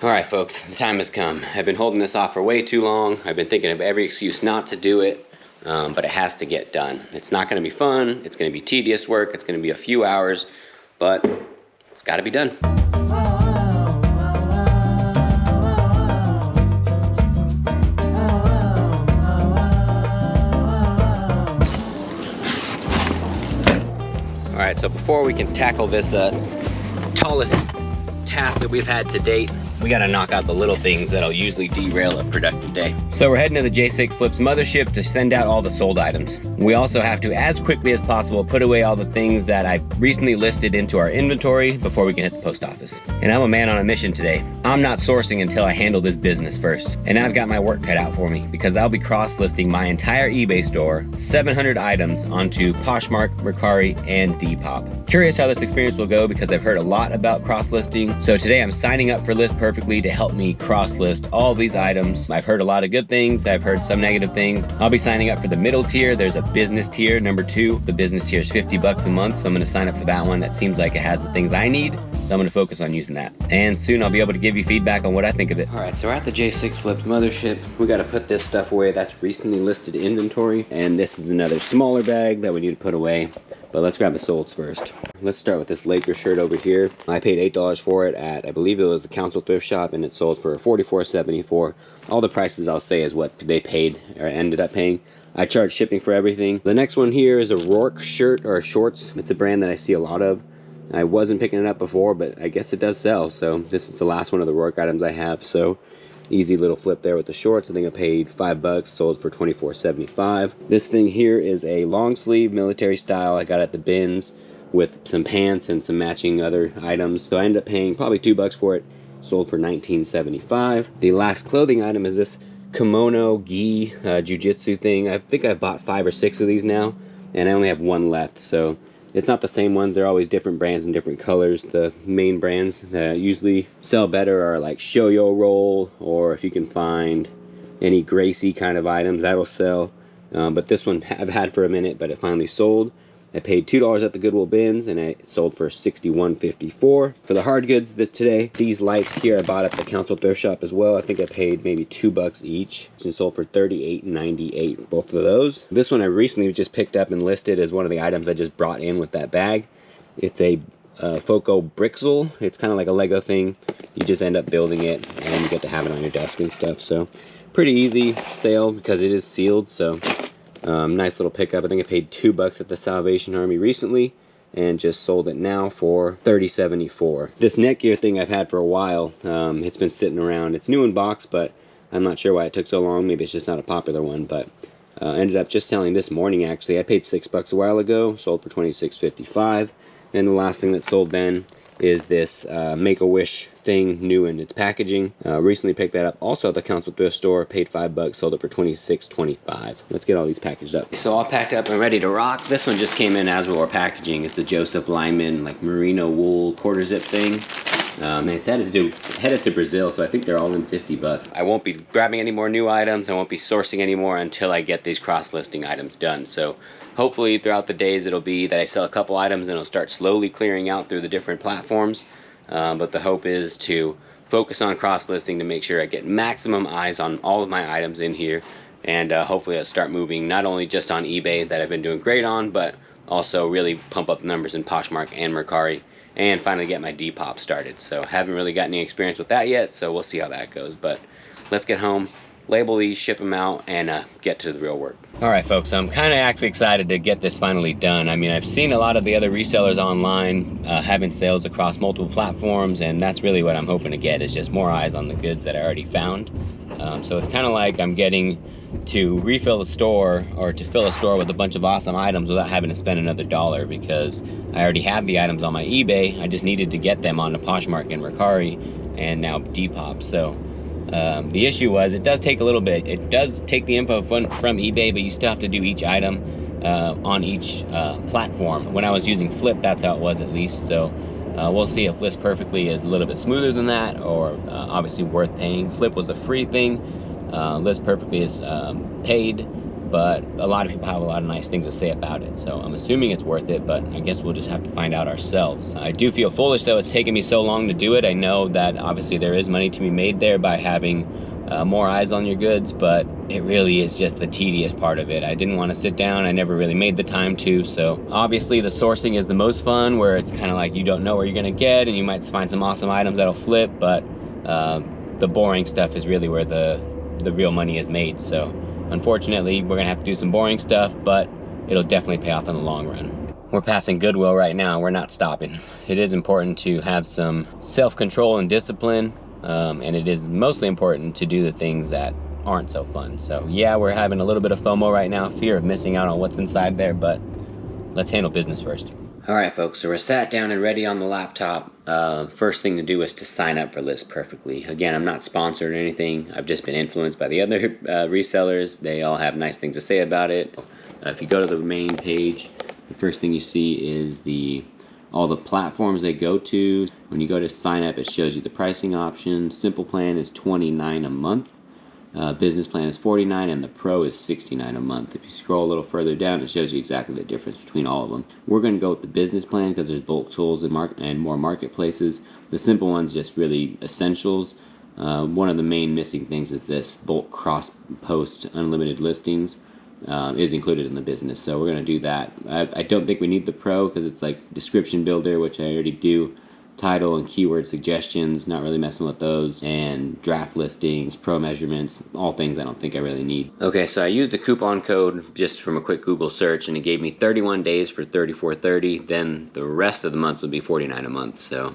Alright folks, the time has come. I've been holding this off for way too long. I've been thinking of every excuse not to do it, but it has to get done. It's not going to be fun, it's going to be tedious work, it's going to be a few hours, but it's got to be done. Alright, so before we can tackle this tallest task that we've had to date, we gotta knock out the little things that'll usually derail a productive day. So we're heading to the J6 Flips mothership to send out all the sold items. We also have to, as quickly as possible, put away all the things that I've recently listed into our inventory before we can hit the post office. And I'm a man on a mission today. I'm not sourcing until I handle this business first. And I've got my work cut out for me because I'll be cross-listing my entire eBay store, 700 items, onto Poshmark, Mercari, and Depop. Curious how this experience will go because I've heard a lot about cross-listing. So today I'm signing up for List Perfectly to help me cross-list all these items. I've heard a lot of good things. I've heard some negative things. I'll be signing up for the middle tier. There's a business tier, number 2. The business tier is $50 a month, so I'm gonna sign up for that one. That seems like it has the things I need, so I'm gonna focus on using that. And soon I'll be able to give you feedback on what I think of it. All right, so we're at the J6 Flips mothership. We gotta put this stuff away. That's recently listed inventory. And this is another smaller bag that we need to put away. But let's grab the solds first. Let's start with this Laker shirt over here. I paid $8 for it at, I believe it was the Council Thrift Shop, and it sold for $44.74. All the prices I'll say is what they paid or ended up paying. I charged shipping for everything. The next one here is a Rourke shirt or shorts. It's a brand that I see a lot of. I wasn't picking it up before, but I guess it does sell. So this is the last one of the Rourke items I have. So easy little flip there with the shorts. I think I paid $5, sold for $24.75. This thing here is a long sleeve military style. I got it at the bins with some pants and some matching other items. So I ended up paying probably $2 for it, sold for $19.75. The last clothing item is this kimono gi jiu-jitsu thing. I think I've bought 5 or 6 of these now, and I only have one left. So it's not the same ones. They're always different brands and different colors. The main brands that usually sell better are like Shoyo Roll, or if you can find any Gracie kind of items, that'll sell. But this one I've had for a minute, but it finally sold. I paid $2 at the Goodwill bins, and it sold for $61.54. For the hard goods today, these lights here I bought at the Council Thrift Shop as well. I think I paid maybe $2 each, and sold for $38.98, both of those. This one I recently just picked up and listed as one of the items I just brought in with that bag. It's a Foco Brixel. It's kind of like a Lego thing. You just end up building it, and you get to have it on your desk and stuff. So pretty easy sale because it is sealed. So nice little pickup. I think I paid $2 at the Salvation Army recently and just sold it now for $30.74. This Netgear thing I've had for a while. It's been sitting around. It's new in box, but I'm not sure why it took so long. Maybe it's just not a popular one, but ended up just selling this morning actually. I paid $6 a while ago, sold for $26.55. And the last thing that sold then is this Make-A-Wish thing, new in its packaging. Recently picked that up also at the Council Thrift Store, paid $5, sold it for $26.25. Let's get all these packaged up. So all packed up and ready to rock. This one just came in as we were packaging. It's a Joseph Lyman like merino wool quarter zip thing. And it's headed to Brazil, so I think they're all in $50. I won't be grabbing any more new items. I won't be sourcing any more until I get these cross-listing items done. So hopefully throughout the days it'll be that I sell a couple items and it'll start slowly clearing out through the different platforms. But the hope is to focus on cross-listing to make sure I get maximum eyes on all of my items in here. And hopefully I'll start moving not only just on eBay that I've been doing great on, but also really pump up the numbers in Poshmark and Mercari, and finally get my Depop started. So haven't really got any experience with that yet, so we'll see how that goes. But let's get home, label these, ship them out, and get to the real work. All right, folks, I'm kind of actually excited to get this finally done. I mean, I've seen a lot of the other resellers online having sales across multiple platforms, and that's really what I'm hoping to get, is just more eyes on the goods that I already found. So it's kind of like I'm getting to refill a store, or to fill a store with a bunch of awesome items without having to spend another dollar, because I already have the items on my eBay. I just needed to get them onto Poshmark and Mercari and now Depop. So the issue was, it does take a little bit. It does take the info from eBay, but you still have to do each item on each platform. When I was using Flip, that's how it was at least. So we'll see if List Perfectly is a little bit smoother than that, or obviously worth paying. Flip was a free thing. List Perfectly is paid, but a lot of people have a lot of nice things to say about it. So I'm assuming it's worth it, but I guess we'll just have to find out ourselves. I do feel foolish though it's taken me so long to do it. I know that obviously there is money to be made there by having more eyes on your goods, but it really is just the tedious part of it. I didn't want to sit down. I never really made the time to. So obviously the sourcing is the most fun, where it's kind of like you don't know where you're going to get, and you might find some awesome items that'll flip, but the boring stuff is really where the real money is made. So unfortunately, we're going to have to do some boring stuff, but it'll definitely pay off in the long run. We're passing Goodwill right now. We're not stopping. It is important to have some self-control and discipline. And it is mostly important to do the things that aren't so fun. So yeah, we're having a little bit of FOMO right now, fear of missing out on what's inside there, but let's handle business first. All right, folks, so we're sat down and ready on the laptop. First thing to do is to sign up for List Perfectly. Again, I'm not sponsored or anything. I've just been influenced by the other resellers. They all have nice things to say about it. If you go to the main page, the first thing you see is all the platforms they go to. When you go to sign up, it shows you the pricing options. Simple plan is $29 a month. Business plan is $49, and the Pro is $69 a month. If you scroll a little further down, it shows you exactly the difference between all of them. We're going to go with the business plan because there's bulk tools and more marketplaces. The simple one's just really essentials. One of the main missing things is this bulk cross-post unlimited listings. Is included in the business, so we're going to do that. I don't think we need the Pro because it's like description builder, which I already do, title and keyword suggestions, not really messing with those, and draft listings, pro measurements, all things I don't think I really need. Okay, so I used a coupon code just from a quick Google search, and it gave me 31 days for $34.30. Then the rest of the month would be $49 a month. So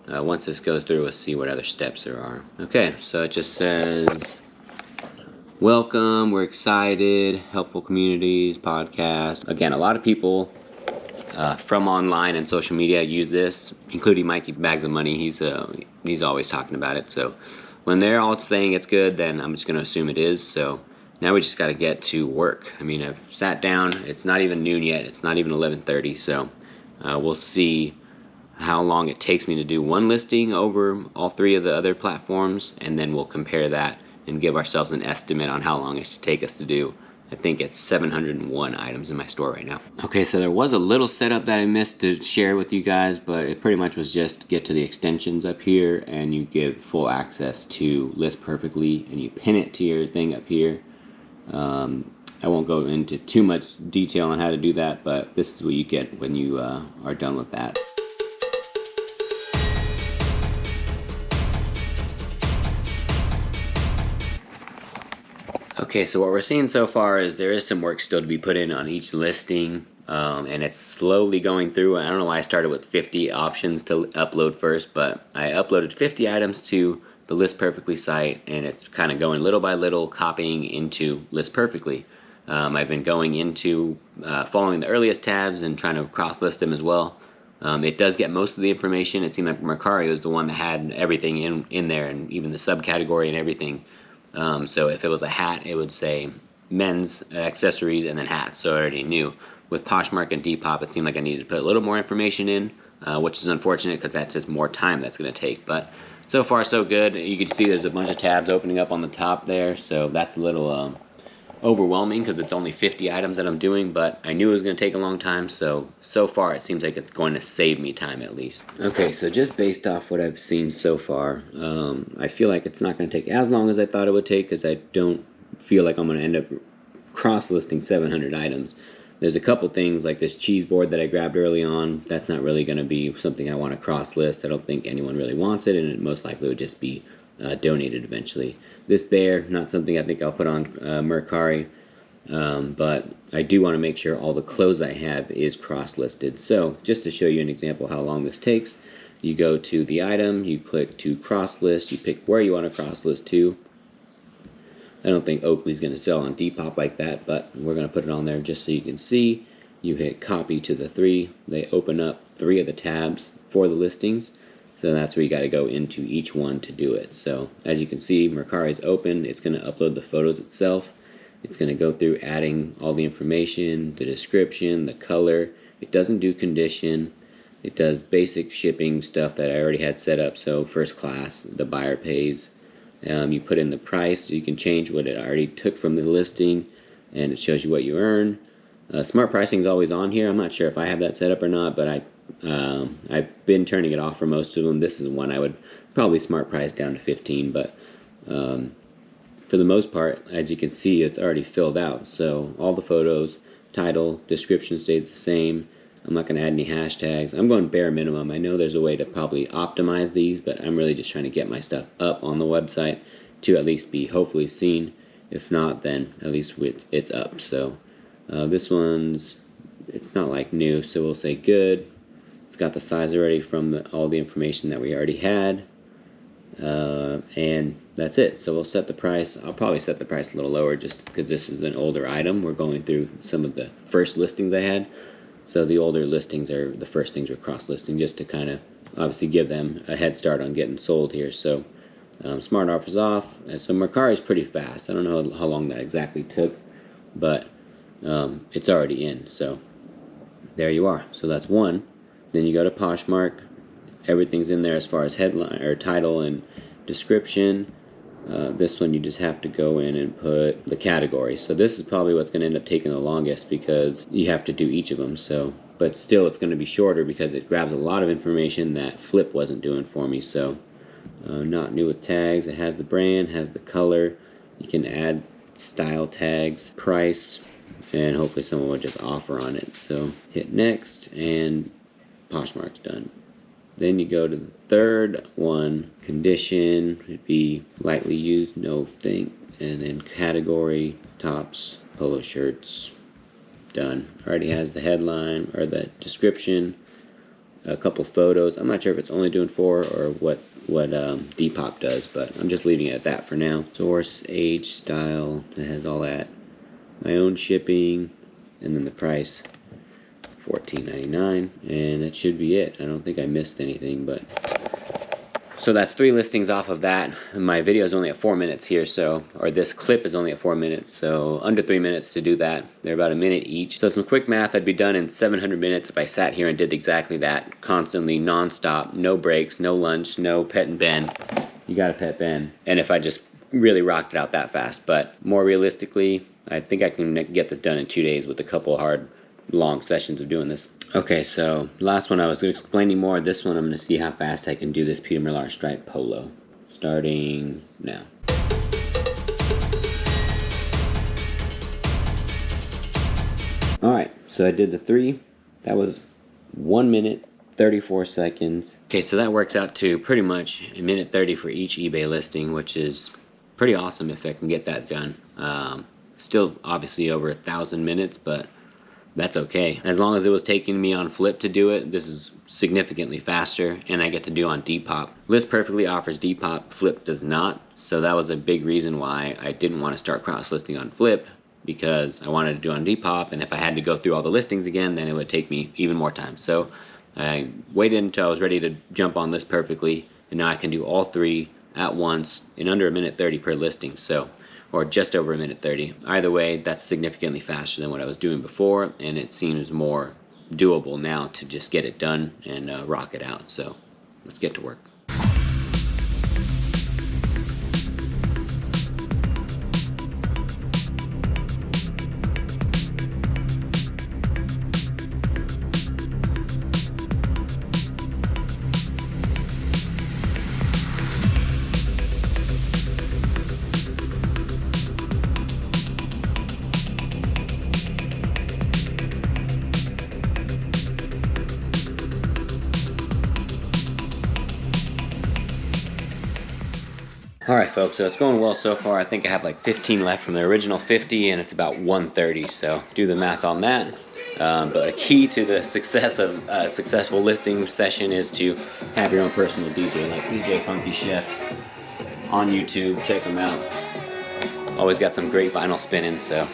once this goes through, we'll see what other steps there are. Okay, so it just says, welcome, we're excited, helpful communities, podcast. Again, a lot of people from online and social media use this, including Mikey Bags of Money. He's always talking about it. So when they're all saying it's good, then I'm just going to assume it is. So now we just got to get to work. I mean, I've sat down. It's not even noon yet. It's not even 11:30. So we'll see how long it takes me to do one listing over all three of the other platforms, and then we'll compare that and give ourselves an estimate on how long it should take us to do. I think it's 701 items in my store right now. Okay, so there was a little setup that I missed to share with you guys, but it pretty much was just get to the extensions up here, and you give full access to List Perfectly, and you pin it to your thing up here. I won't go into too much detail on how to do that, but this is what you get when you are done with that. Okay, so what we're seeing so far is there is some work still to be put in on each listing, and it's slowly going through. I don't know why I started with 50 options to upload first, but I uploaded 50 items to the List Perfectly site, and it's kind of going little by little, copying into List Perfectly. I've been going into following the earliest tabs and trying to cross-list them as well. It does get most of the information. It seemed like Mercari was the one that had everything in there, and even the subcategory and everything. So if it was a hat, it would say men's accessories and then hats, so I already knew. With Poshmark and Depop, it seemed like I needed to put a little more information in, which is unfortunate because that's just more time that's going to take. But so far, so good. You can see there's a bunch of tabs opening up on the top there, so that's a little overwhelming because it's only 50 items that I'm doing, but I knew it was going to take a long time, so far it seems like it's going to save me time at least. Okay, so just based off what I've seen so far, I feel like it's not going to take as long as I thought it would take because I don't feel like I'm going to end up cross-listing 700 items. There's a couple things like this cheese board that I grabbed early on. That's not really going to be something I want to cross-list. I don't think anyone really wants it, and it most likely would just be donated eventually. This bear, not something I think I'll put on Mercari, but I do want to make sure all the clothes I have is cross-listed. So just to show you an example how long this takes, you go to the item, you click to cross-list, you pick where you want to cross-list to. I don't think Oakley's going to sell on Depop like that, but we're going to put it on there just so you can see. You hit copy to the three. They open up 3 of the tabs for the listings. So that's where you got to go into each one to do it. So as you can see, Mercari is open. It's going to upload the photos itself. It's going to go through adding all the information, the description, the color. It doesn't do condition. It does basic shipping stuff that I already had set up. So first class, the buyer pays. You put in the price. So you can change what it already took from the listing. and it shows you what you earn. Smart pricing is always on here. I'm not sure if I have that set up or not, but I've been turning it off for most of them. This is one I would probably smart price down to 15, but for the most part, as you can see, it's already filled out. So all the photos, title, description stays the same. I'm not going to add any hashtags. I'm going bare minimum. I know there's a way to probably optimize these, but I'm really just trying to get my stuff up on the website to at least be hopefully seen. If not, then at least it's up. So this one's, it's not like new, so we'll say good. It's got the size already from all the information that we already had. And that's it. So we'll set the price. I'll probably set the price a little lower just because this is an older item. We're going through some of the first listings I had. So the older listings are the first things we're cross-listing, just to kind of obviously give them a head start on getting sold here. So smart offers off. So Mercari is pretty fast. I don't know how long that exactly took, but it's already in. So there you are. So that's one. Then you go to Poshmark. Everything's in there as far as headline or title and description. This one you just have to go in and put the category. So this is probably what's going to end up taking the longest because you have to do each of them. So, but still it's going to be shorter because it grabs a lot of information that Flip wasn't doing for me. So not new with tags. It has the brand, has the color. You can add style tags, price, and hopefully someone will just offer on it. So hit next and Poshmark's done. Then you go to the third one. Condition would be lightly used, no thing. And then category, tops, polo shirts. Done. Already has the headline or the description. A couple photos. I'm not sure if it's only doing 4 or what Depop does, but I'm just leaving it at that for now. Source, age, style. It has all that. My own shipping, and then the price. $14.99, and that should be it. I don't think I missed anything, but so that's 3 listings off of that. My video is only at 4 minutes here, so, or this clip is only at 4 minutes, so under 3 minutes to do that. They're about a minute each. So some quick math, I'd be done in 700 minutes if I sat here and did exactly that, constantly, non-stop, no breaks, no lunch, no pet and Ben. You gotta pet Ben. And if I just really rocked it out that fast, but more realistically, I think I can get this done in 2 days with a couple hard long sessions of doing this. Okay, so last one I was explaining more. This one I'm going to see how fast I can do this Peter Millar stripe polo. Starting now. Alright, so I did the 3. That was 1 minute 34 seconds. Okay, so that works out to pretty much a minute 30 for each eBay listing, which is pretty awesome if I can get that done. Still obviously over 1,000 minutes, but that's okay. As long as it was taking me on Flip to do it, this is significantly faster, and I get to do on Depop. List Perfectly offers Depop, Flip does not, so that was a big reason why I didn't want to start cross-listing on Flip, because I wanted to do on Depop, and if I had to go through all the listings again, then it would take me even more time. So I waited until I was ready to jump on List Perfectly, and now I can do all 3 at once in under a minute 30 per listing. So, or just over a minute 30. Either way, that's significantly faster than what I was doing before, and it seems more doable now to just get it done and rock it out. So let's get to work. Alright folks, so it's going well so far. I think I have like 15 left from the original 50, and it's about 130, so do the math on that. But a key to the success of a successful listing session is to have your own personal DJ, like DJ Funky Chef on YouTube. Check them out. Always got some great vinyl spinning, so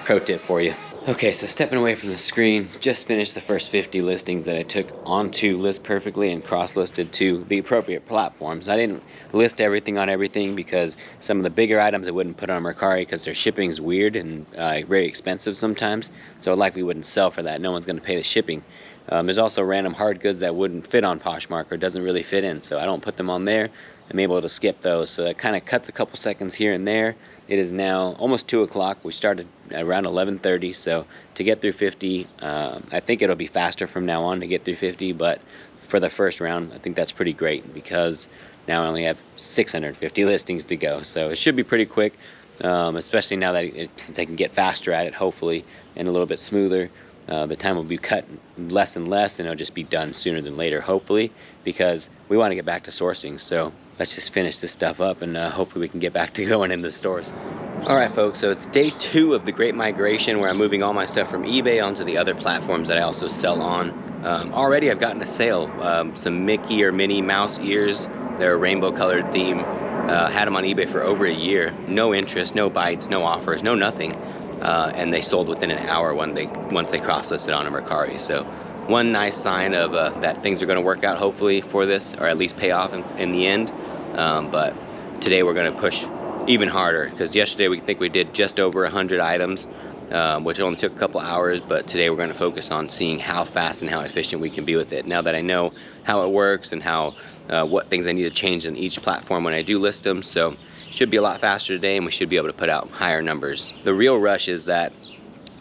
pro tip for you. Okay, so stepping away from the screen, just finished the first 50 listings that I took onto List Perfectly and cross-listed to the appropriate platforms. I didn't list everything on everything because some of the bigger items I wouldn't put on Mercari because their shipping's weird and very expensive sometimes, so it likely wouldn't sell for that. No one's going to pay the shipping. There's also random hard goods that wouldn't fit on Poshmark or doesn't really fit in, so I don't put them on there. I'm able to skip those, so that kind of cuts a couple seconds here and there. It is now almost 2 o'clock. We started around 11:30, so to get through 50, I think it'll be faster from now on to get through 50, but for the first round, I think that's pretty great because now I only have 650 listings to go, so it should be pretty quick, especially now that since I can get faster at it, hopefully, and a little bit smoother. The time will be cut less and less, and it'll just be done sooner than later, hopefully, because we want to get back to sourcing. So let's just finish this stuff up, and hopefully we can get back to going in the stores. Alright folks, so it's day 2 of the Great Migration, where I'm moving all my stuff from eBay onto the other platforms that I also sell on. Already I've gotten a sale, some Mickey or Minnie Mouse ears. They're a rainbow colored theme. Had them on eBay for over a year. No interest, no bites, no offers, no nothing. And they sold within an hour once they cross-listed on a Mercari. So one nice sign of that things are going to work out hopefully for this, or at least pay off in the end. But today we're going to push even harder, because yesterday we think we did just over 100 items, which only took a couple hours, but today we're going to focus on seeing how fast and how efficient we can be with it. Now that I know how it works and how what things I need to change on each platform when I do list them, so it should be a lot faster today, and we should be able to put out higher numbers. The real rush is that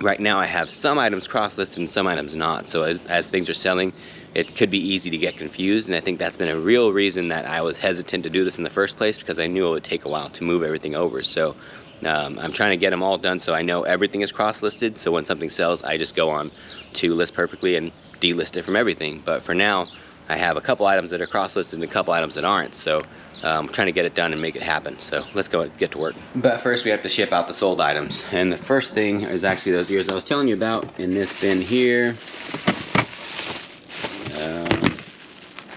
right now I have some items cross-listed and some items not, so as things are selling, it could be easy to get confused, and I think that's been a real reason that I was hesitant to do this in the first place, because I knew it would take a while to move everything over. So I'm trying to get them all done so I know everything is cross-listed, so when something sells, I just go on to List Perfectly and delist it from everything. But for now, I have a couple items that are cross-listed and a couple items that aren't, so I'm trying to get it done and make it happen. So let's go and get to work. But first we have to ship out the sold items, and the first thing is actually those ears I was telling you about in this bin here.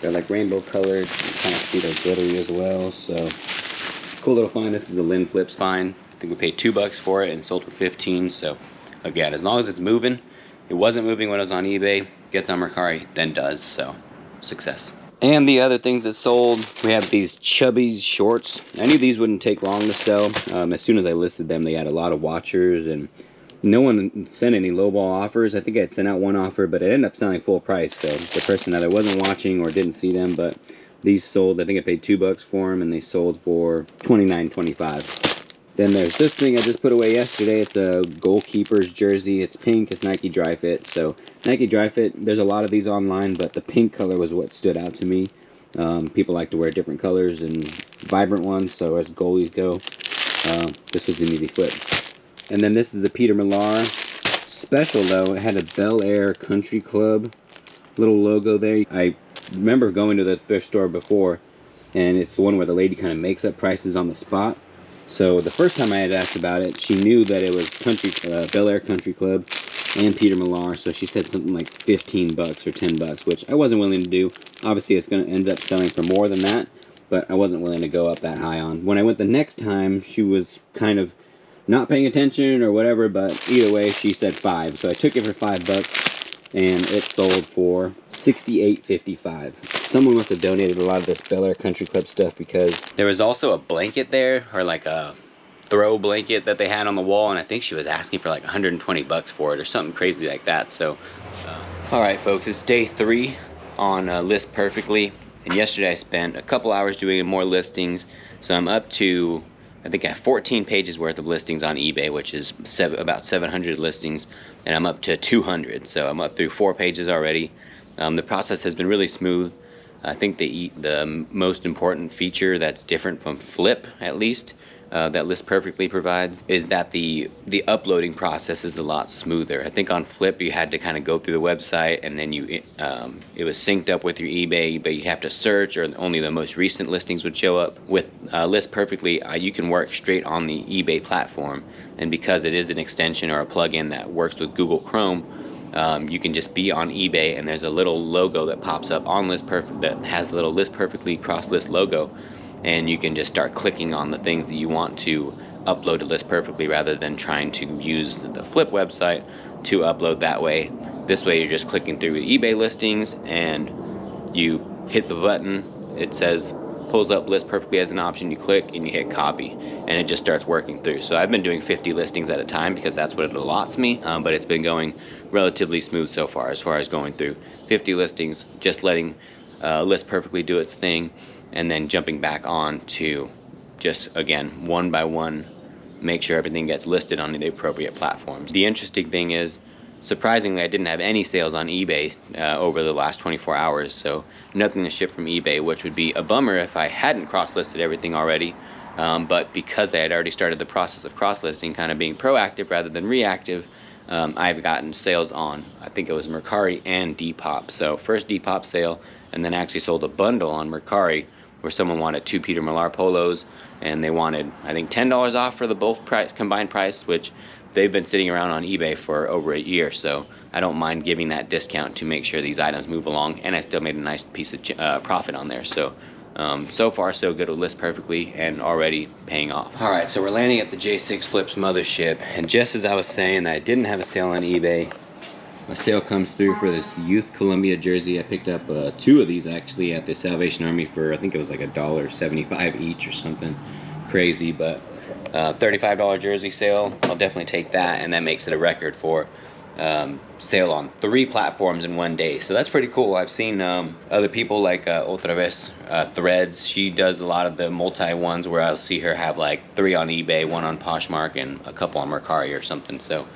They're like rainbow colored, you kind of see they're glittery as well, so cool little find. This is a Lynn Flips find. I think we paid $2 for it and sold for 15. So again, as long as it's moving, it wasn't moving when it was on eBay, gets on Mercari, then does, so success. And the other things that sold, we have these Chubby's shorts. I knew these wouldn't take long to sell. As soon as I listed them, they had a lot of watchers, and no one sent any lowball offers. I think I had sent out one offer, but it ended up selling full price. So the person either wasn't watching or didn't see them, but these sold. I think I paid $2 for them, and they sold for $29.25. Then there's this thing I just put away yesterday. It's a goalkeeper's jersey. It's pink. It's Nike Dry Fit. So Nike Dry Fit, there's a lot of these online, but the pink color was what stood out to me. People like to wear different colors and vibrant ones, so as goalies go, this was an easy flip. And then this is a Peter Millar special, though. It had a Bel Air Country Club little logo there. I remember going to the thrift store before, and it's the one where the lady kind of makes up prices on the spot. So the first time I had asked about it, she knew that it was Bel Air Country Club and Peter Millar, so she said something like $15 or $10, which I wasn't willing to do. Obviously, it's going to end up selling for more than that, but I wasn't willing to go up that high on. When I went the next time, she was kind of not paying attention or whatever, but either way, she said $5. So I took it for $5, and it sold for $68.55. Someone must have donated a lot of this Bel Air Country Club stuff, because there was also a blanket there, or like a throw blanket that they had on the wall, and I think she was asking for like $120 for it or something crazy like that. So all right folks, it's day 3 on List Perfectly, and yesterday I spent a couple hours doing more listings, so I'm up to, I think I have 14 pages worth of listings on eBay, which is about 700 listings, and I'm up to 200, so I'm up through 4 pages already. The process has been really smooth. I think the most important feature that's different from Flip, at least, that List Perfectly provides, is that the uploading process is a lot smoother. I think on Flip you had to kind of go through the website, and then it was synced up with your eBay, but you'd have to search, or only the most recent listings would show up. With List Perfectly, you can work straight on the eBay platform, and because it is an extension or a plugin that works with Google Chrome, you can just be on eBay, and there's a little logo that pops up on List Perfect that has the little List Perfectly cross list logo, and you can just start clicking on the things that you want to upload to List Perfectly, rather than trying to use the Flip website to upload that way. This way you're just clicking through eBay listings, and you hit the button, it says pulls up List Perfectly as an option, you click and you hit copy, and it just starts working through. So I've been doing 50 listings at a time because that's what it allots me, but it's been going relatively smooth so far as going through 50 listings, just letting List Perfectly do its thing. and then jumping back on to just, again, one by one, make sure everything gets listed on the appropriate platforms. The interesting thing is, surprisingly, I didn't have any sales on eBay over the last 24 hours, so nothing to ship from eBay, which would be a bummer if I hadn't cross-listed everything already. But because I had already started the process of cross-listing, kind of being proactive rather than reactive, I've gotten sales on, I think it was Mercari and Depop. So first Depop sale, and then actually sold a bundle on Mercari where someone wanted 2 Peter Millar polos, and they wanted, I think, $10 off for the both price, combined price, which they've been sitting around on eBay for over a year, so I don't mind giving that discount to make sure these items move along, and I still made a nice piece of profit on there. So so far so good, will list perfectly and already paying off. Alright, so we're landing at the J6 Flips mothership, and just as I was saying that I didn't have a sale on eBay, a sale comes through for this Youth Columbia jersey. I picked up 2 of these actually at the Salvation Army for, I think it was like $1.75 each or something crazy, but $35 jersey sale, I'll definitely take that, and that makes it a record for sale on 3 platforms in one day. So that's pretty cool. I've seen other people like Otra Vez Threads. She does a lot of the multi ones where I'll see her have like 3 on eBay, 1 on Poshmark, and a couple on Mercari or something. So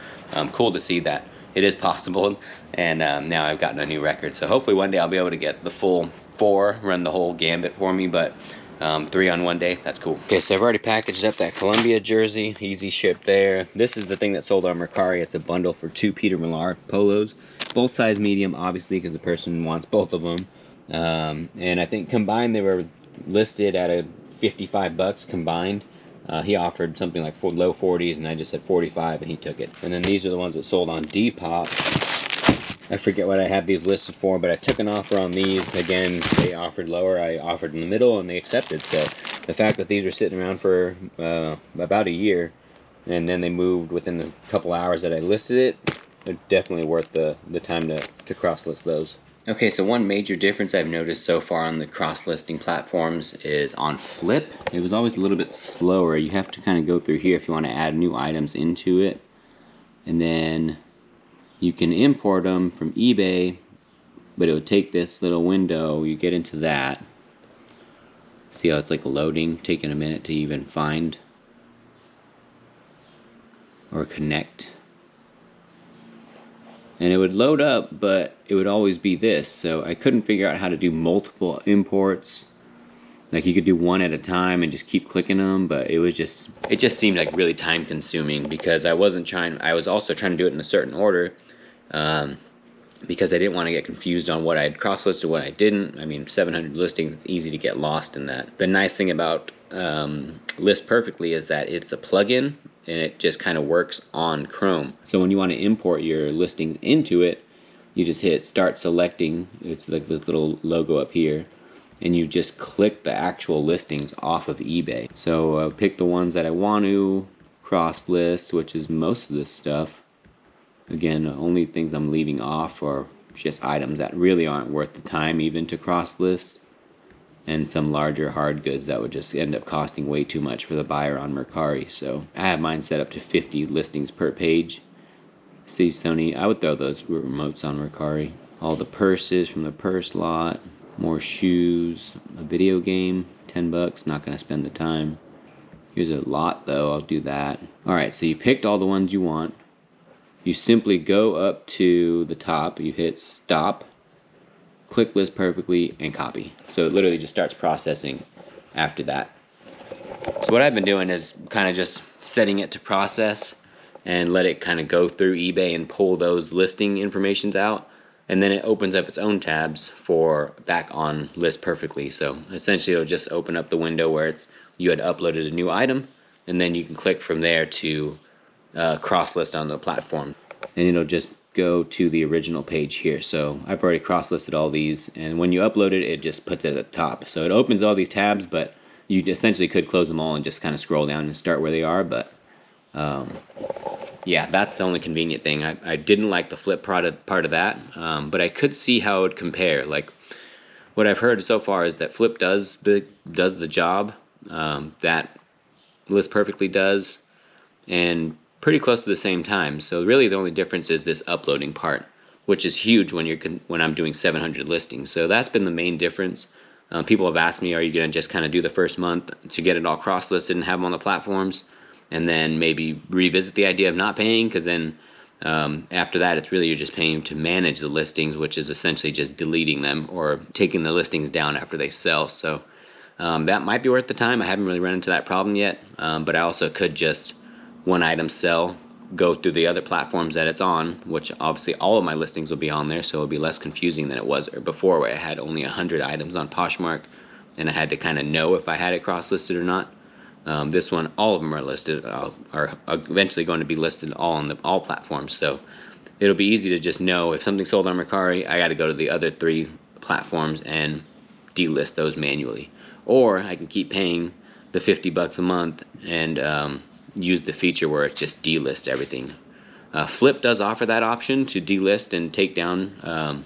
cool to see that it is possible, and now I've gotten a new record. So hopefully one day I'll be able to get the full 4, run the whole gambit for me, but 3 on one day, that's cool. Okay, so I've already packaged up that Columbia jersey, easy ship there. This is the thing that sold on Mercari. It's a bundle for 2 Peter Millar polos, both size medium, obviously, because the person wants both of them. And I think combined they were listed at a $55 combined. He offered something like low 40s, and I just said 45, and he took it. And then these are the ones that sold on Depop. I forget what I have these listed for, but I took an offer on these. Again, they offered lower, I offered in the middle, and they accepted. So the fact that these were sitting around for about a year, and then they moved within a couple hours that I listed it, they're definitely worth the time to cross-list those. Okay, so one major difference I've noticed so far on the cross-listing platforms is on Flip. It was always a little bit slower. You have to kind of go through here if you want to add new items into it. And then you can import them from eBay, but it would take this little window. You get into that. See how it's like loading, taking a minute to even find or connect. And it would load up, but it would always be this. So I couldn't figure out how to do multiple imports. Like you could do one at a time and just keep clicking them, but it just seemed like really time consuming, because I was also trying to do it in a certain order, because I didn't want to get confused on what I had cross-listed, what I didn't. I mean, 700 listings, it's easy to get lost in that. The nice thing about List Perfectly is that it's a plugin, and it just kind of works on Chrome. So when you want to import your listings into it, you just hit Start Selecting. It's like this little logo up here, and you just click the actual listings off of eBay. So pick the ones that I want to cross-list, which is most of this stuff. Again, the only things I'm leaving off are just items that really aren't worth the time even to cross-list, and some larger hard goods that would just end up costing way too much for the buyer on Mercari. So I have mine set up to 50 listings per page. See, Sony, I would throw those remotes on Mercari. All the purses from the purse lot, more shoes, a video game, $10, not gonna spend the time. Here's a lot though, I'll do that. Alright, so you picked all the ones you want. You simply go up to the top, you hit stop, click List Perfectly, and copy. So it literally just starts processing after that. So what I've been doing is kind of just setting it to process and let it kind of go through eBay and pull those listing informations out, and then it opens up its own tabs for back on List Perfectly. So essentially it'll just open up the window where you had uploaded a new item, and then you can click from there to cross-list on the platform, and it'll just go to the original page here. So I've already cross-listed all these, and when you upload it, it just puts it at the top. So it opens all these tabs, but you essentially could close them all and just kind of scroll down and start where they are. But yeah, that's the only convenient thing. I didn't like the Flip part of that, but I could see how it would compare. Like what I've heard so far is that Flip does the job that List Perfectly does, and pretty close to the same time. So really the only difference is this uploading part, which is huge when I'm doing 700 listings. So that's been the main difference. People have asked me, are you going to just kind of do the first month to get it all cross-listed and have them on the platforms, and then maybe revisit the idea of not paying? Because then after that, it's really you're just paying to manage the listings, which is essentially just deleting them or taking the listings down after they sell. So that might be worth the time. I haven't really run into that problem yet, but I also could just, one item sell, go through the other platforms that it's on, which obviously all of my listings will be on there, so it'll be less confusing than it was before, where I had only 100 items on Poshmark and I had to kind of know if I had it cross-listed or not. This one, all of them are listed, are eventually going to be listed all on all platforms, so it'll be easy to just know if something's sold on Mercari, I got to go to the other 3 platforms and delist those manually. Or I can keep paying the $50 a month and use the feature where it just delists everything. Flip does offer that option to delist and take down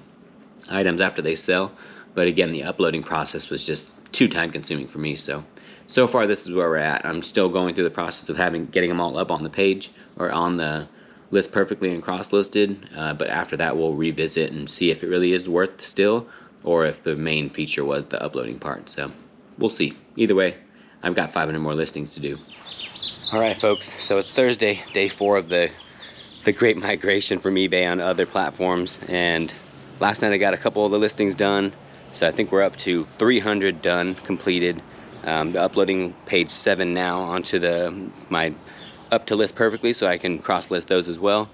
items after they sell, but again, the uploading process was just too time consuming for me. So far this is where we're at. I'm still going through the process of getting them all up on the page or on the list perfectly and cross-listed, but after that we'll revisit and see if it really is worth still, or if the main feature was the uploading part. So we'll see. Either way, I've got 500 more listings to do. Alright folks, so it's Thursday, day 4 of the great migration from eBay on other platforms, and last night I got a couple of the listings done, so I think we're up to 300 done, completed. Uploading page 7 now onto my up to list perfectly, so I can cross list those as well.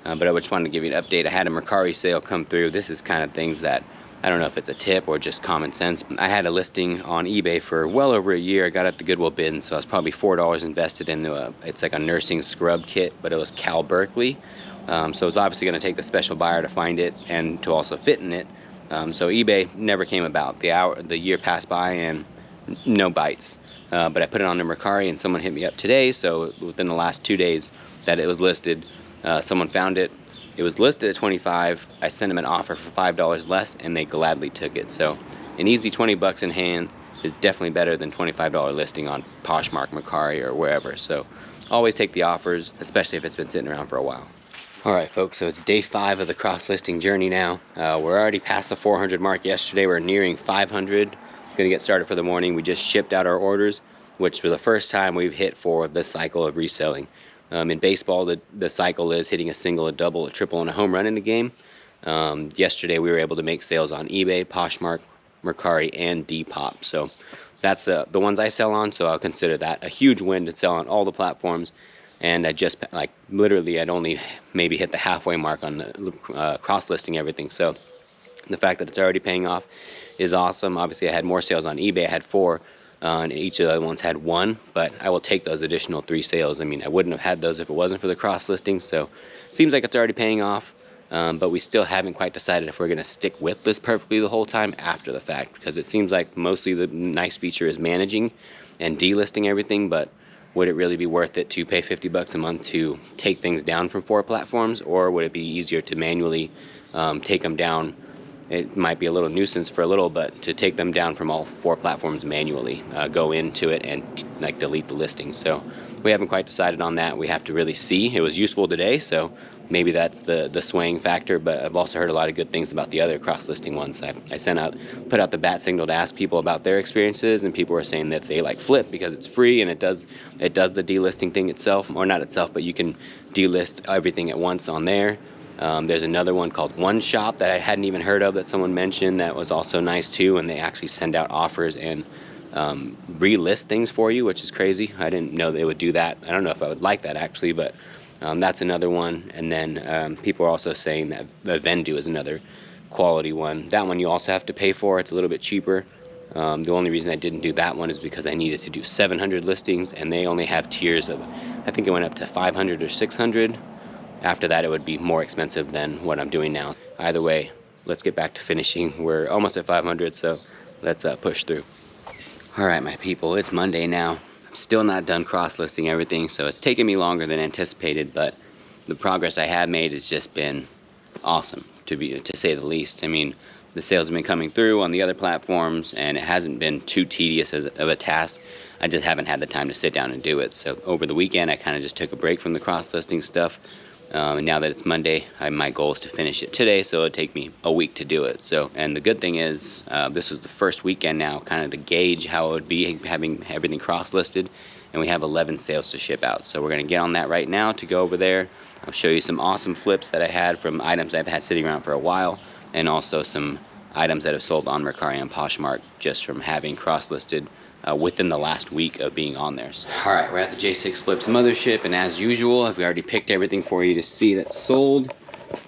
But I just wanted to give you an update. I had a Mercari sale come through. This is kind of things that I don't know if it's a tip or just common sense. I had a listing on eBay for well over a year. I got it at the Goodwill bin, so I was probably $4 invested into it's like a nursing scrub kit, but it was Cal Berkeley. So it was obviously going to take the special buyer to find it and to also fit in it. So eBay never came about. The year passed by and no bites. But I put it on the Mercari and someone hit me up today, so within the last 2 days that it was listed, someone found it. It was listed at $25. I sent them an offer for $5 less, and they gladly took it. So an easy 20 bucks in hand is definitely better than $25 listing on Poshmark, Mercari, or wherever. So always take the offers, especially if it's been sitting around for a while. Alright folks, so it's day 5 of the cross-listing journey now. We're already past the 400 mark yesterday. We're nearing 500. Gonna get started for the morning. We just shipped out our orders, which for the first time we've hit for this cycle of reselling. In baseball, the cycle is hitting a single, a double, a triple, and a home run in the game. Yesterday, we were able to make sales on eBay, Poshmark, Mercari, and Depop. So that's the ones I sell on, so I'll consider that a huge win to sell on all the platforms. And I just, like, literally, I'd only maybe hit the halfway mark on the cross-listing everything. So the fact that it's already paying off is awesome. Obviously, I had more sales on eBay. I had 4. And each of the other ones had 1, but I will take those additional 3 sales. I mean, I wouldn't have had those if it wasn't for the cross listing, so it seems like it's already paying off, but we still haven't quite decided if we're going to stick with this perfectly the whole time after the fact, because it seems like mostly the nice feature is managing and delisting everything, but would it really be worth it to pay $50 a month to take things down from 4 platforms, or would it be easier to manually take them down? It might be a little nuisance for a little, but to take them down from all 4 platforms manually, go into it and like delete the listings. So we haven't quite decided on that. We have to really see. It was useful today, so maybe that's the swaying factor, but I've also heard a lot of good things about the other cross-listing ones. I put out the bat signal to ask people about their experiences, and people were saying that they like Flip because it's free and it does the delisting thing itself, or not itself, but you can delist everything at once on there. There's another one called One Shop that I hadn't even heard of that someone mentioned that was also nice too, and they actually send out offers and relist things for you, which is crazy. I didn't know they would do that. I don't know if I would like that actually, but that's another one. And then people are also saying that Vendu is another quality one. That one you also have to pay for. It's a little bit cheaper. The only reason I didn't do that one is because I needed to do 700 listings, and they only have tiers of, I think it went up to 500 or 600. After that, it would be more expensive than what I'm doing now. Either way, let's get back to finishing. We're almost at 500, so let's push through. All right, my people, it's Monday now. I'm still not done cross-listing everything, so it's taken me longer than anticipated, but the progress I have made has just been awesome, to say the least. I mean, the sales have been coming through on the other platforms, and it hasn't been too tedious of a task. I just haven't had the time to sit down and do it. So over the weekend, I kind of just took a break from the cross-listing stuff. And now that it's Monday, my goal is to finish it today, so it'll take me a week to do it. So, and the good thing is, this was the first weekend now, kind of to gauge how it would be having everything cross-listed, and we have 11 sales to ship out. So we're gonna get on that right now to go over there. I'll show you some awesome flips that I had from items I've had sitting around for a while, and also some items that have sold on Mercari and Poshmark just from having cross-listed within the last week of being on there. So, all right, we're at the J6 Flips mothership, and as usual, we already picked everything for you to see that's sold.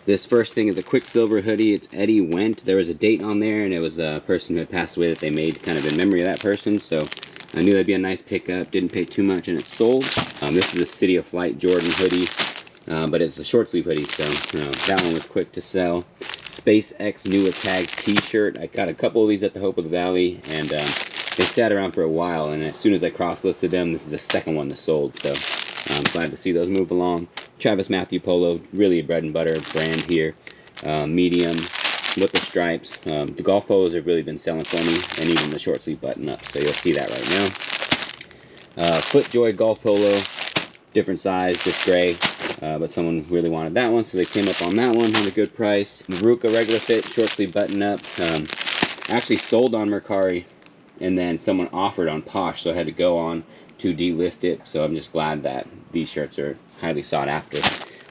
This first thing is a Quicksilver hoodie. It's Eddie Went. There was a date on there, and it was a person who had passed away that they made kind of in memory of that person, so I knew that'd be a nice pickup. Didn't pay too much, and it's sold. This is a City of Flight Jordan hoodie, but it's a short sleeve hoodie, so that one was quick to sell. SpaceX New with Tags t-shirt. I got a couple of these at the Hope of the Valley, and they sat around for a while, and as soon as I cross-listed them, this is the second one that sold, so I'm glad to see those move along. Travis Matthew Polo, really a bread and butter brand here. Medium with the stripes. The golf polos have really been selling for me, and even the short sleeve button up, so you'll see that right now. FootJoy golf polo, different size, just gray, but someone really wanted that one, so they came up on that one at a good price. Maruka regular fit, short sleeve button up. Actually sold on Mercari, and then someone offered on Posh, so I had to go on to delist it, so I'm just glad that these shirts are highly sought after.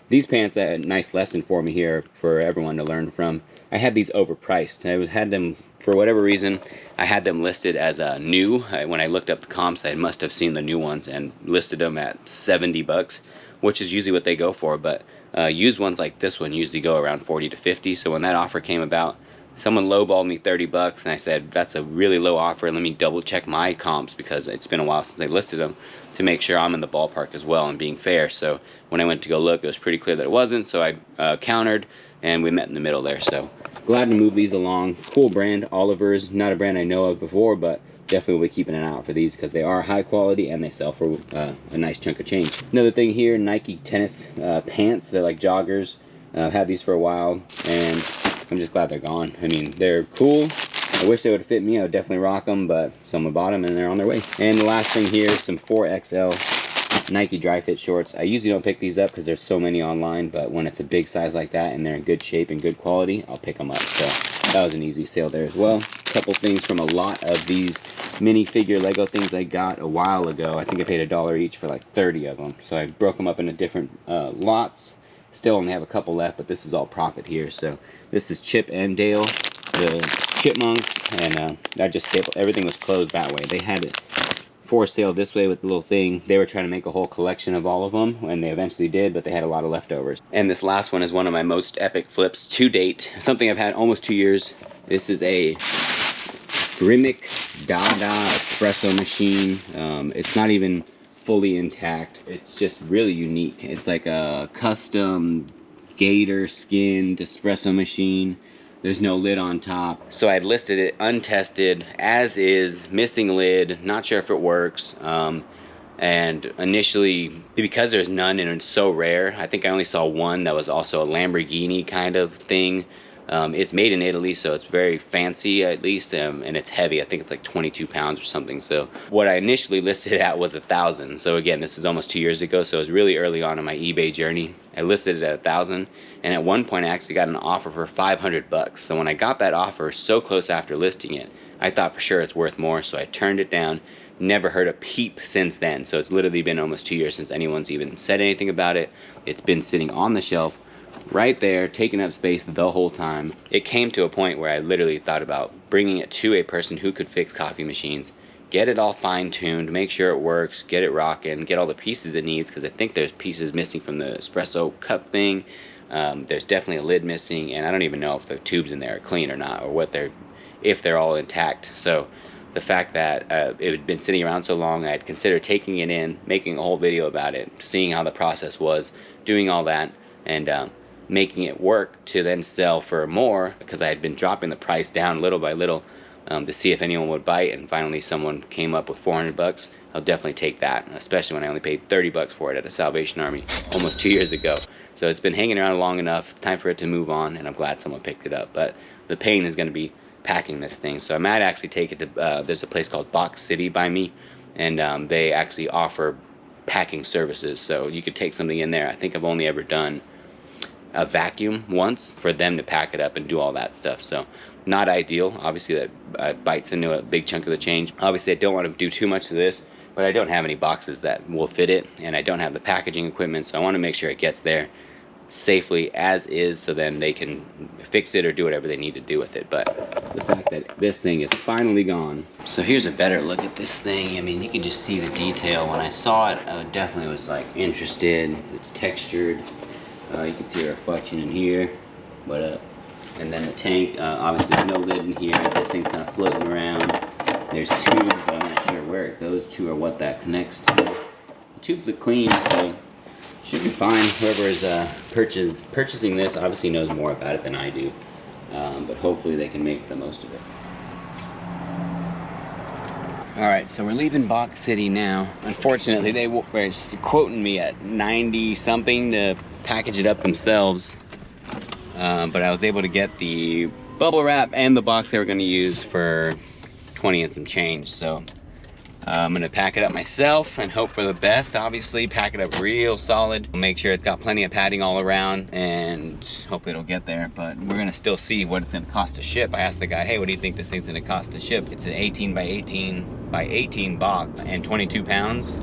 These pants are a nice lesson for me here for everyone to learn from. I had these overpriced. I had them, for whatever reason, I had them listed as new. When I looked up the comps, I must have seen the new ones and listed them at 70 bucks, which is usually what they go for, but used ones like this one usually go around 40 to 50, so when that offer came about, someone lowballed me 30 bucks, and I said, that's a really low offer, let me double check my comps, because it's been a while since I listed them, to make sure I'm in the ballpark as well and being fair. So when I went to go look, it was pretty clear that it wasn't, so I countered, and we met in the middle there. So glad to move these along. Cool brand, Oliver's, not a brand I know of before, but definitely will be keeping an eye out for these because they are high quality and they sell for a nice chunk of change. Another thing here, Nike tennis pants. They're like joggers. I've had these for a while, and I'm just glad they're gone. I mean, they're cool. I wish they would fit me. I would definitely rock them, but someone bought them and they're on their way. And the last thing here, some 4XL Nike dry fit shorts. I usually don't pick these up because there's so many online, but when it's a big size like that and they're in good shape and good quality, I'll pick them up. So that was an easy sale there as well. A couple things from a lot of these minifigure Lego things I got a while ago. I think I paid $1 each for like 30 of them. So I broke them up into different lots. Still only have a couple left, but this is all profit here. So this is Chip and Dale, the chipmunks, and I just stapled. Everything was closed that way. They had it for sale this way with the little thing. They were trying to make a whole collection of all of them, and they eventually did, but they had a lot of leftovers. And this last one is one of my most epic flips to date. Something I've had almost 2 years. This is a Rimic Dada espresso machine. It's not even fully intact. It's just really unique. It's like a custom gator skinned espresso machine. There's no lid on top. So I had listed it untested, as is, missing lid, not sure if it works. And initially, because there's none and it's so rare, I think I only saw one that was also a Lamborghini kind of thing. It's made in Italy, so it's very fancy at least, and it's heavy. I think it's like 22 pounds or something. So what I initially listed at was $1,000. So again, this is almost 2 years ago, so it was really early on in my eBay journey. I listed it at $1,000, and at one point I actually got an offer for 500 bucks. So when I got that offer so close after listing it, I thought for sure it's worth more, so I turned it down. Never heard a peep since then. So it's literally been almost 2 years since anyone's even said anything about it. It's been sitting on the shelf right there, taking up space the whole time. It came to a point where I literally thought about bringing it to a person who could fix coffee machines, get it all fine-tuned, make sure it works, get it rocking, get all the pieces it needs, because I think there's pieces missing from the espresso cup thing. There's definitely a lid missing, and I don't even know if the tubes in there are clean or not, or if they're all intact. So the fact that it had been sitting around so long, I had considered taking it in, making a whole video about it, seeing how the process was, doing all that, and making it work to then sell for more, because I had been dropping the price down little by little to see if anyone would bite, and finally someone came up with 400 bucks. I'll definitely take that, especially when I only paid 30 bucks for it at a Salvation Army almost 2 years ago. So it's been hanging around long enough. It's time for it to move on, and I'm glad someone picked it up. But the pain is going to be packing this thing, so I might actually take it to there's a place called Box City by me, and they actually offer packing services, so you could take something in there. I think I've only ever done a vacuum once for them to pack it up and do all that stuff. So not ideal. Obviously that bites into a big chunk of the change. Obviously I don't want to do too much of this, but I don't have any boxes that will fit it, and I don't have the packaging equipment, so I want to make sure it gets there safely as is, so then they can fix it or do whatever they need to do with it. But the fact that this thing is finally gone. So here's a better look at this thing. I mean, you can just see the detail. When I saw it, I definitely was like interested. It's textured. You can see a reflection in here. What up? And then the tank, obviously there's no lid in here. This thing's kind of floating around. There's tubes, but I'm not sure where it goes to or what that connects to. The tubes look clean, so should be fine. Whoever is purchasing this obviously knows more about it than I do, but hopefully they can make the most of it. Alright, so we're leaving Box City now. Unfortunately, they were quoting me at 90 something to package it up themselves, but I was able to get the bubble wrap and the box they were going to use for 20 and some change. So I'm gonna pack it up myself and hope for the best. Obviously, pack it up real solid. Make sure it's got plenty of padding all around, and hopefully it'll get there. But we're gonna still see what it's gonna cost to ship. I asked the guy, hey, what do you think this thing's gonna cost to ship? It's an 18 by 18 by 18 box and 22 pounds.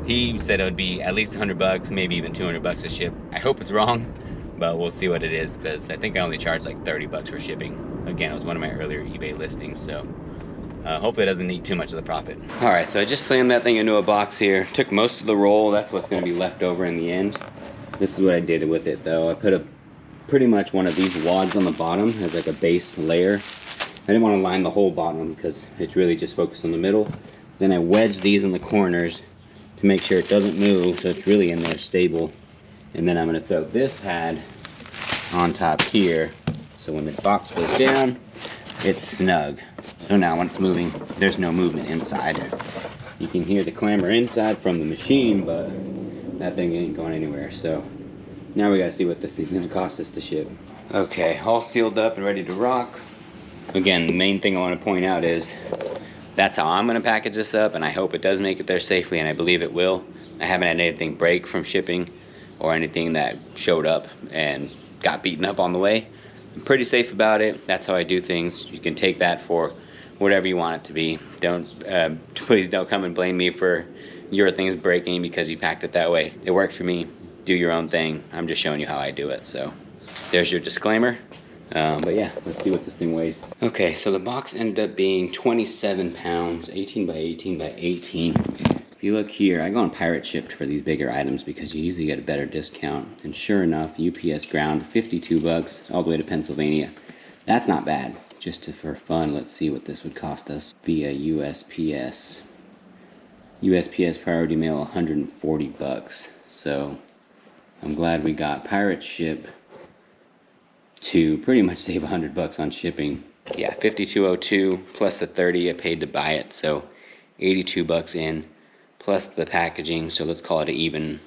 He said it would be at least 100 bucks, maybe even 200 bucks to ship. I hope it's wrong, but we'll see what it is, because I think I only charged like 30 bucks for shipping. Again, it was one of my earlier eBay listings, so hopefully it doesn't eat too much of the profit. All right, so I just slammed that thing into a box here. Took most of the roll. That's what's going to be left over in the end. This is what I did with it, though. I put pretty much one of these wads on the bottom as like a base layer. I didn't want to line the whole bottom because it's really just focused on the middle. Then I wedged these in the corners to make sure it doesn't move, so it's really in there stable. And then I'm going to throw this pad on top here, so when the box goes down, it's snug. So now when it's moving, there's no movement inside. You can hear the clamor inside from the machine, but that thing ain't going anywhere. So now we gotta see what this thing's gonna cost us to ship. Okay, all sealed up and ready to rock. Again, the main thing I want to point out is that's how I'm gonna package this up, and I hope it does make it there safely, and I believe it will. I haven't had anything break from shipping or anything that showed up and got beaten up on the way. I'm pretty safe about it. That's how I do things. You can take that for whatever you want it to be. Please don't come and blame me for your things breaking because you packed it that way. It works for me. Do your own thing. I'm just showing you how I do it. So there's your disclaimer. But yeah, let's see what this thing weighs. Okay, so the box ended up being 27 pounds, 18 by 18 by 18. If you look here, I go on pirate shipped for these bigger items because you usually get a better discount. And sure enough, UPS ground 52 bucks all the way to Pennsylvania. That's not bad. Just for fun, let's see what this would cost us via USPS. USPS priority mail, 140 bucks. So I'm glad we got pirate ship to pretty much save 100 bucks on shipping. Yeah, 52.02 plus the 30 I paid to buy it, so 82 bucks in, plus the packaging, so let's call it an even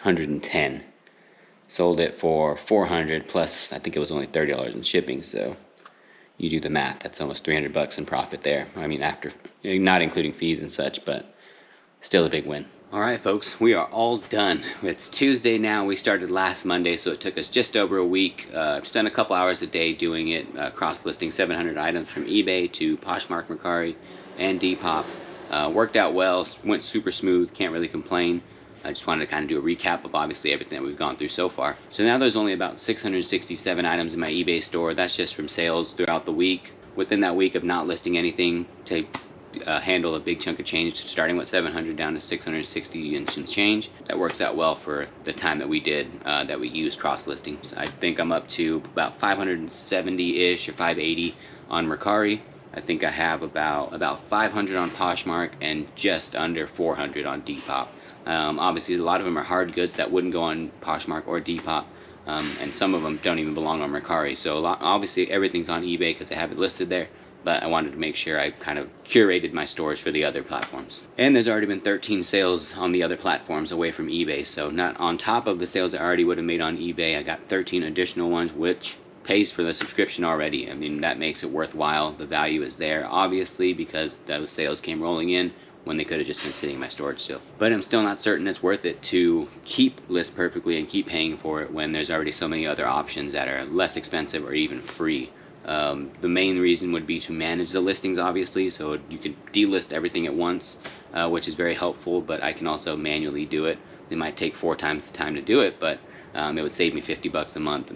110. Sold it for 400 plus I think it was only $30 in shipping, so you do the math, that's almost 300 bucks in profit there. I mean, after, not including fees and such, but still a big win. All right, folks, we are all done. It's Tuesday now. We started last Monday, so it took us just over a week. Spent a couple hours a day doing it, cross-listing 700 items from eBay to Poshmark, Mercari, and Depop. Worked out well, went super smooth, can't really complain. I just wanted to kind of do a recap of obviously everything that we've gone through so far. So now there's only about 667 items in my eBay store. That's just from sales throughout the week. Within that week of not listing anything to handle a big chunk of change, starting with 700 down to 660 and some change. That works out well for the time that we did, that we used cross-listing. So I think I'm up to about 570-ish or 580 on Mercari. I think I have about 500 on Poshmark and just under 400 on Depop. Obviously, a lot of them are hard goods that wouldn't go on Poshmark or Depop, and some of them don't even belong on Mercari. So obviously, everything's on eBay because I have it listed there. But I wanted to make sure I kind of curated my stores for the other platforms. And there's already been 13 sales on the other platforms away from eBay. So not on top of the sales I already would have made on eBay, I got 13 additional ones, which pays for the subscription already. I mean, that makes it worthwhile. The value is there, obviously, because those sales came rolling in when they could have just been sitting in my storage still. But I'm still not certain it's worth it to keep List Perfectly and keep paying for it when there's already so many other options that are less expensive or even free. The main reason would be to manage the listings, obviously, so you could delist everything at once, which is very helpful, but I can also manually do it. It might take 4 times the time to do it, but it would save me $50 a month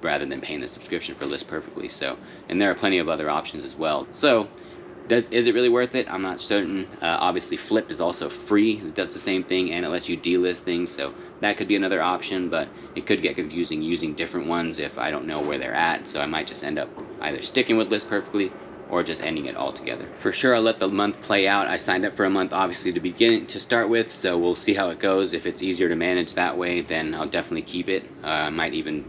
rather than paying the subscription for List Perfectly. So, and there are plenty of other options as well. So, is it really worth it? I'm not certain. Obviously, Flip is also free. It does the same thing, and it lets you delist things, so that could be another option, but it could get confusing using different ones if I don't know where they're at, so I might just end up either sticking with List Perfectly or just ending it altogether. For sure, I'll let the month play out. I signed up for a month, obviously, to start with, so we'll see how it goes. If it's easier to manage that way, then I'll definitely keep it. I might even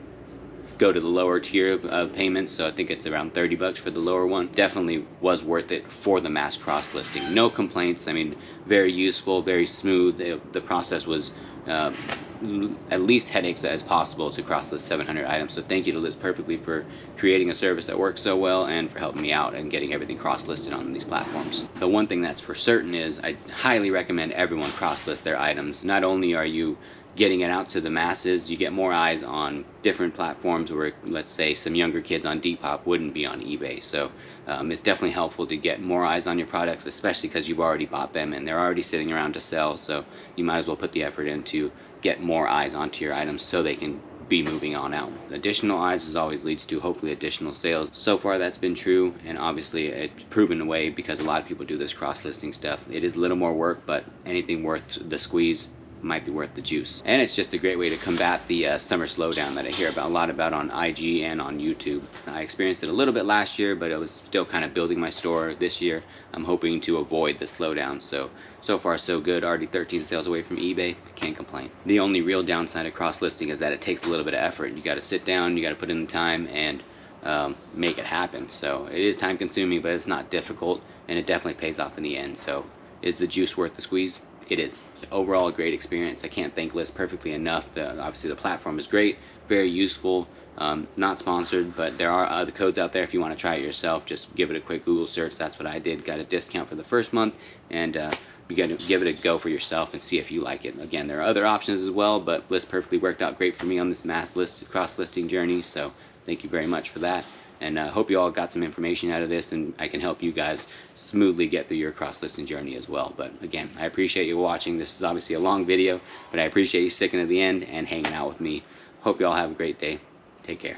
go to the lower tier of payments, so I think it's around $30 for the lower one. Definitely was worth it for the mass cross listing. No complaints. I mean, very useful, very smooth. The process was at least headaches as possible to cross list 700 items. So thank you to List Perfectly for creating a service that works so well and for helping me out and getting everything cross listed on these platforms. The one thing that's for certain is I highly recommend everyone cross list their items. Not only are you getting it out to the masses, you get more eyes on different platforms where, let's say, some younger kids on Depop wouldn't be on eBay. So it's definitely helpful to get more eyes on your products, especially because you've already bought them and they're already sitting around to sell. So you might as well put the effort in to get more eyes onto your items so they can be moving on out. Additional eyes always leads to hopefully additional sales. So far that's been true, and obviously it's proven away because a lot of people do this cross-listing stuff. It is a little more work, but anything worth the squeeze might be worth the juice. And it's just a great way to combat the summer slowdown that I hear a lot about on IG and on YouTube. I experienced it a little bit last year, but it was still kind of building my store this year. I'm hoping to avoid the slowdown. So far so good. Already 13 sales away from eBay. Can't complain. The only real downside of cross-listing is that it takes a little bit of effort. You got to sit down, you got to put in the time and make it happen. So it is time consuming, but it's not difficult, and it definitely pays off in the end. So is the juice worth the squeeze? It is. Overall, a great experience. I can't thank List Perfectly enough. Obviously the platform is great, very useful. Not sponsored, but there are other codes out there if you want to try it yourself. Just give it a quick Google search. That's what I did. Got a discount for the first month, and you got to give it a go for yourself and see if you like it. Again, there are other options as well, but List Perfectly worked out great for me on this mass list cross-listing journey, so thank you very much for that. And I hope you all got some information out of this, and I can help you guys smoothly get through your cross-listing journey as well. But again, I appreciate you watching. This is obviously a long video, but I appreciate you sticking to the end and hanging out with me. Hope you all have a great day. Take care.